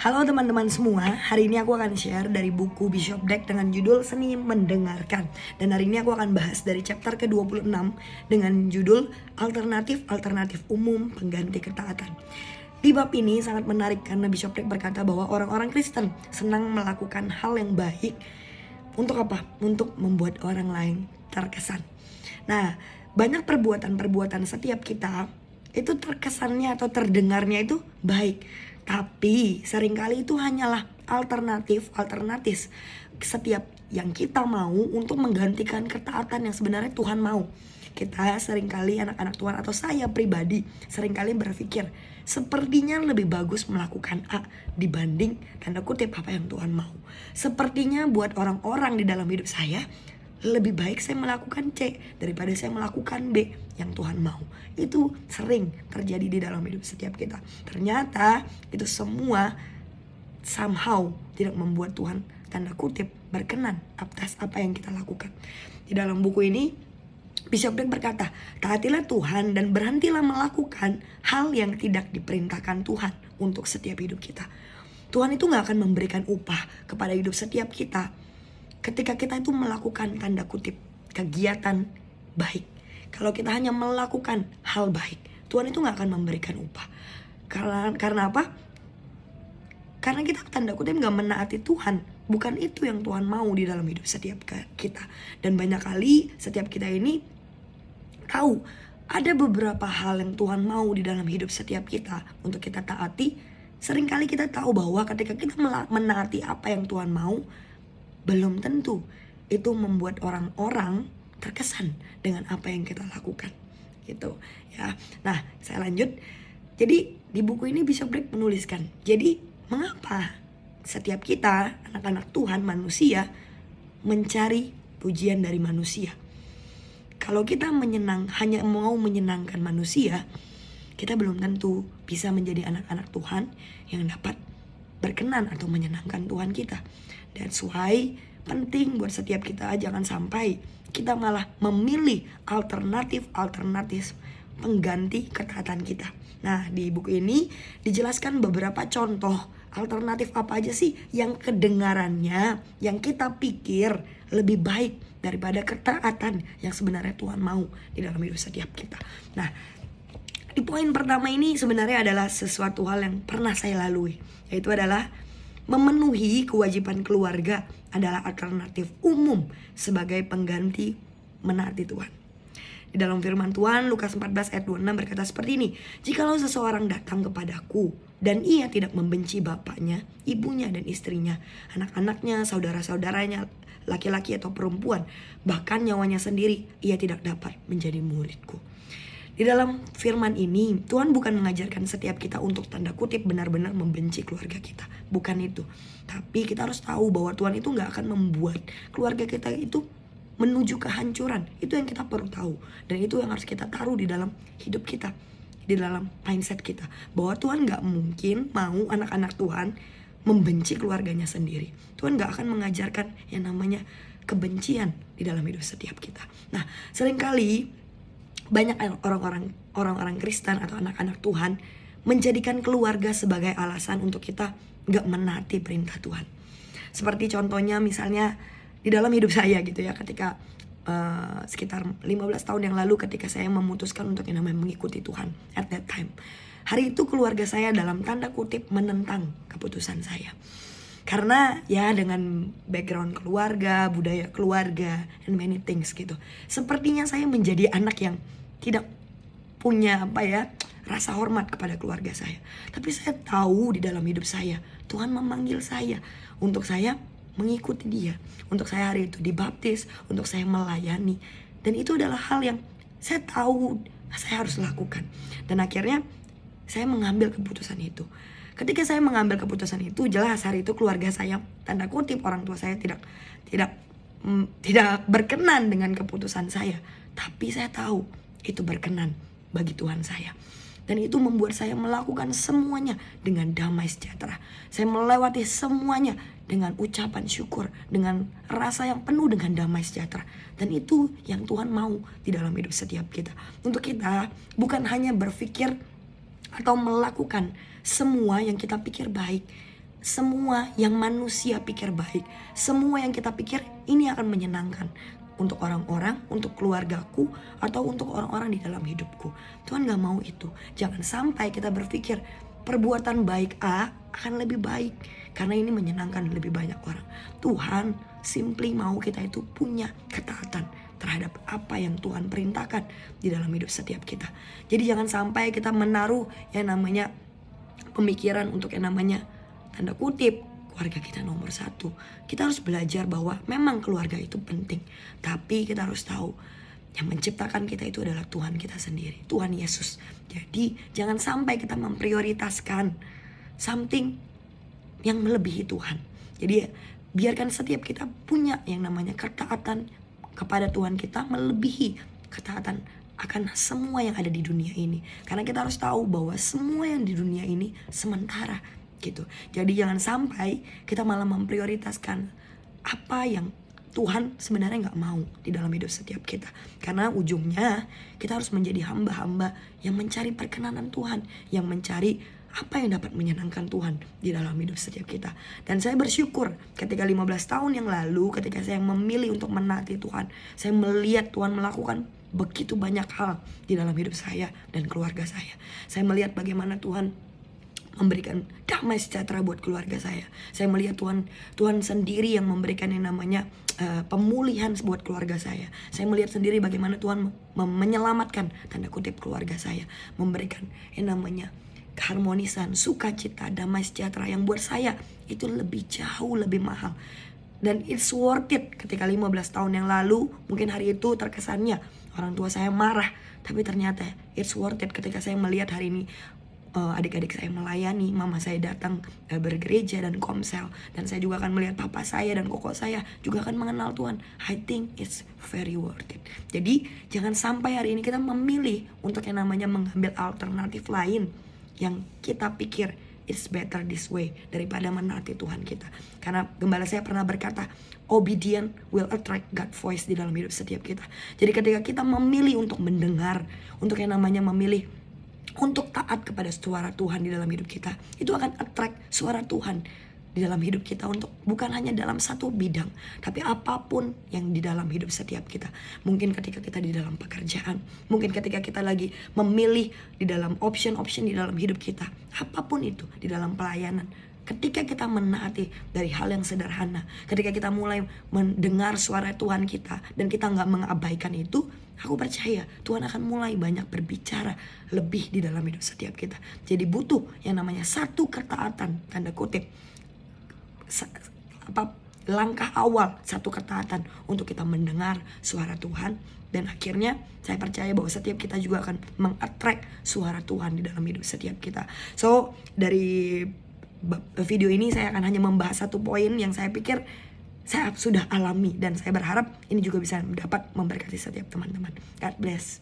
Halo teman-teman semua, hari ini aku akan share dari buku Bishop Dweck dengan judul Seni Mendengarkan. Dan hari ini aku akan bahas dari chapter ke-26 dengan judul Alternatif Umum Pengganti Ketaatan. Di bab ini sangat menarik karena Bishop Dweck berkata bahwa orang-orang Kristen senang melakukan hal yang baik. Untuk apa? Untuk membuat orang lain terkesan. Nah, banyak perbuatan-perbuatan setiap kita itu terkesannya atau terdengarnya itu baik, tapi seringkali itu hanyalah alternatif setiap yang kita mau untuk menggantikan ketaatan yang sebenarnya Tuhan mau. Kita seringkali, anak-anak Tuhan atau saya pribadi, seringkali berpikir sepertinya lebih bagus melakukan A dibanding tanda kutip apa yang Tuhan mau. Sepertinya buat orang-orang di dalam hidup saya lebih baik saya melakukan C daripada saya melakukan B yang Tuhan mau. Itu sering terjadi di dalam hidup setiap kita. Ternyata itu semua somehow tidak membuat Tuhan tanda kutip berkenan atas apa yang kita lakukan. Di dalam buku ini Bishop Dweck berkata, taatilah Tuhan dan berhentilah melakukan hal yang tidak diperintahkan Tuhan untuk setiap hidup kita. Tuhan itu gak akan memberikan upah kepada hidup setiap kita ketika kita itu melakukan tanda kutip kegiatan baik. Kalau kita hanya melakukan hal baik, Tuhan itu gak akan memberikan upah. Karena apa? Karena kita tanda kutip gak menaati Tuhan. Bukan itu yang Tuhan mau di dalam hidup setiap kita. Dan banyak kali setiap kita ini tahu ada beberapa hal yang Tuhan mau di dalam hidup setiap kita untuk kita taati. Seringkali kita tahu bahwa ketika kita menaati apa yang Tuhan mau, belum tentu itu membuat orang-orang terkesan dengan apa yang kita lakukan, gitu ya. Nah, saya lanjut. Jadi di buku ini Bishop Dweck menuliskan, jadi mengapa setiap kita anak-anak Tuhan manusia mencari pujian dari manusia? Kalau kita hanya mau menyenangkan manusia, kita belum tentu bisa menjadi anak-anak Tuhan yang dapat berkenan atau menyenangkan Tuhan kita. That's why penting buat setiap kita jangan sampai kita malah memilih alternatif pengganti ketaatan kita. Nah, di buku ini dijelaskan beberapa contoh alternatif apa aja sih yang kedengarannya, yang kita pikir lebih baik daripada ketaatan yang sebenarnya Tuhan mau di dalam hidup setiap kita. Nah, di poin pertama ini sebenarnya adalah sesuatu hal yang pernah saya lalui, yaitu adalah memenuhi kewajiban keluarga adalah alternatif umum sebagai pengganti menaati Tuhan. Di dalam firman Tuhan Lukas 14 ayat 26 berkata seperti ini, jikalau seseorang datang kepadaku dan ia tidak membenci bapaknya, ibunya dan istrinya, anak-anaknya, saudara-saudaranya, laki-laki atau perempuan, bahkan nyawanya sendiri, ia tidak dapat menjadi muridku. Di dalam firman ini, Tuhan bukan mengajarkan setiap kita untuk tanda kutip benar-benar membenci keluarga kita. Bukan itu. Tapi kita harus tahu bahwa Tuhan itu gak akan membuat keluarga kita itu menuju kehancuran. Itu yang kita perlu tahu. Dan itu yang harus kita taruh di dalam hidup kita. Di dalam mindset kita. Bahwa Tuhan gak mungkin mau anak-anak Tuhan membenci keluarganya sendiri. Tuhan gak akan mengajarkan yang namanya kebencian di dalam hidup setiap kita. Nah, seringkali banyak orang-orang Kristen atau anak-anak Tuhan menjadikan keluarga sebagai alasan untuk kita gak menaati perintah Tuhan. Seperti contohnya misalnya di dalam hidup saya gitu ya, ketika sekitar 15 tahun yang lalu ketika saya memutuskan untuk yang namanya mengikuti Tuhan at that time. Hari itu keluarga saya dalam tanda kutip menentang keputusan saya. Karena ya dengan background keluarga, budaya keluarga, and many things gitu. Sepertinya saya menjadi anak yang tidak punya rasa hormat kepada keluarga saya. Tapi saya tahu di dalam hidup saya, Tuhan memanggil saya untuk saya mengikuti dia. Untuk saya hari itu dibaptis, untuk saya melayani. Dan itu adalah hal yang saya tahu saya harus lakukan. Dan akhirnya saya mengambil keputusan itu. Ketika saya mengambil keputusan itu, jelas hari itu keluarga saya, tanda kutip orang tua saya tidak berkenan dengan keputusan saya. Tapi saya tahu itu berkenan bagi Tuhan saya. Dan itu membuat saya melakukan semuanya dengan damai sejahtera. Saya melewati semuanya dengan ucapan syukur, dengan rasa yang penuh dengan damai sejahtera. Dan itu yang Tuhan mau di dalam hidup setiap kita. Untuk kita bukan hanya berpikir atau melakukan semua yang kita pikir baik. semua yang manusia pikir baik, semua yang kita pikir ini akan menyenangkan untuk orang-orang, untuk keluargaku, atau untuk orang-orang di dalam hidupku. Tuhan gak mau itu. Jangan sampai kita berpikir perbuatan baik A akan lebih baik karena ini menyenangkan lebih banyak orang. Tuhan simply mau kita itu punya ketaatan terhadap apa yang Tuhan perintahkan di dalam hidup setiap kita. Jadi jangan sampai kita menaruh yang namanya pemikiran untuk yang namanya tanda kutip keluarga kita nomor satu. Kita harus belajar bahwa memang keluarga itu penting, tapi kita harus tahu yang menciptakan kita itu adalah Tuhan kita sendiri, Tuhan Yesus. Jadi jangan sampai kita memprioritaskan something yang melebihi Tuhan. Jadi biarkan setiap kita punya yang namanya ketaatan kepada Tuhan kita melebihi ketaatan akan semua yang ada di dunia ini. Karena kita harus tahu bahwa semua yang di dunia ini sementara gitu. Jadi jangan sampai kita malah memprioritaskan apa yang Tuhan sebenarnya gak mau di dalam hidup setiap kita. Karena ujungnya kita harus menjadi hamba-hamba yang mencari perkenanan Tuhan, yang mencari apa yang dapat menyenangkan Tuhan di dalam hidup setiap kita. Dan saya bersyukur ketika 15 tahun yang lalu, ketika saya memilih untuk menaati Tuhan, saya melihat Tuhan melakukan begitu banyak hal di dalam hidup saya dan keluarga saya. Saya melihat bagaimana Tuhan memberikan damai sejahtera buat keluarga saya. Saya melihat Tuhan sendiri yang memberikan yang namanya pemulihan buat keluarga saya. Saya melihat sendiri bagaimana Tuhan menyelamatkan tanda kutip keluarga saya, memberikan yang namanya keharmonisan, sukacita, damai sejahtera yang buat saya itu lebih jauh lebih mahal. Dan it's worth it ketika 15 tahun yang lalu mungkin hari itu terkesannya orang tua saya marah, tapi ternyata it's worth it ketika saya melihat hari ini adik-adik saya melayani, mama saya datang bergereja dan komsel, dan saya juga akan melihat papa saya dan koko saya juga akan mengenal Tuhan. I think it's very worth it. Jadi jangan sampai hari ini kita memilih untuk yang namanya mengambil alternatif lain yang kita pikir it's better this way daripada menaati Tuhan kita. Karena gembala saya pernah berkata, obedient will attract God voice di dalam hidup setiap kita. Jadi ketika kita memilih untuk mendengar, untuk yang namanya memilih untuk taat kepada suara Tuhan di dalam hidup kita, itu akan attract suara Tuhan di dalam hidup kita untuk bukan hanya dalam satu bidang, tapi apapun yang di dalam hidup setiap kita. Mungkin ketika kita di dalam pekerjaan, mungkin ketika kita lagi memilih di dalam option-option di dalam hidup kita, apapun itu di dalam pelayanan. Ketika kita menaati dari hal yang sederhana, ketika kita mulai mendengar suara Tuhan kita dan kita gak mengabaikan itu, aku percaya Tuhan akan mulai banyak berbicara lebih di dalam hidup setiap kita. Jadi butuh yang namanya satu ketaatan, tanda kutip, langkah awal, satu ketaatan untuk kita mendengar suara Tuhan. Dan akhirnya saya percaya bahwa setiap kita juga akan mengattract suara Tuhan di dalam hidup setiap kita. So dari video ini saya akan hanya membahas satu poin yang saya pikir saya sudah alami, dan saya berharap ini juga bisa dapat memberkati setiap teman-teman. God bless.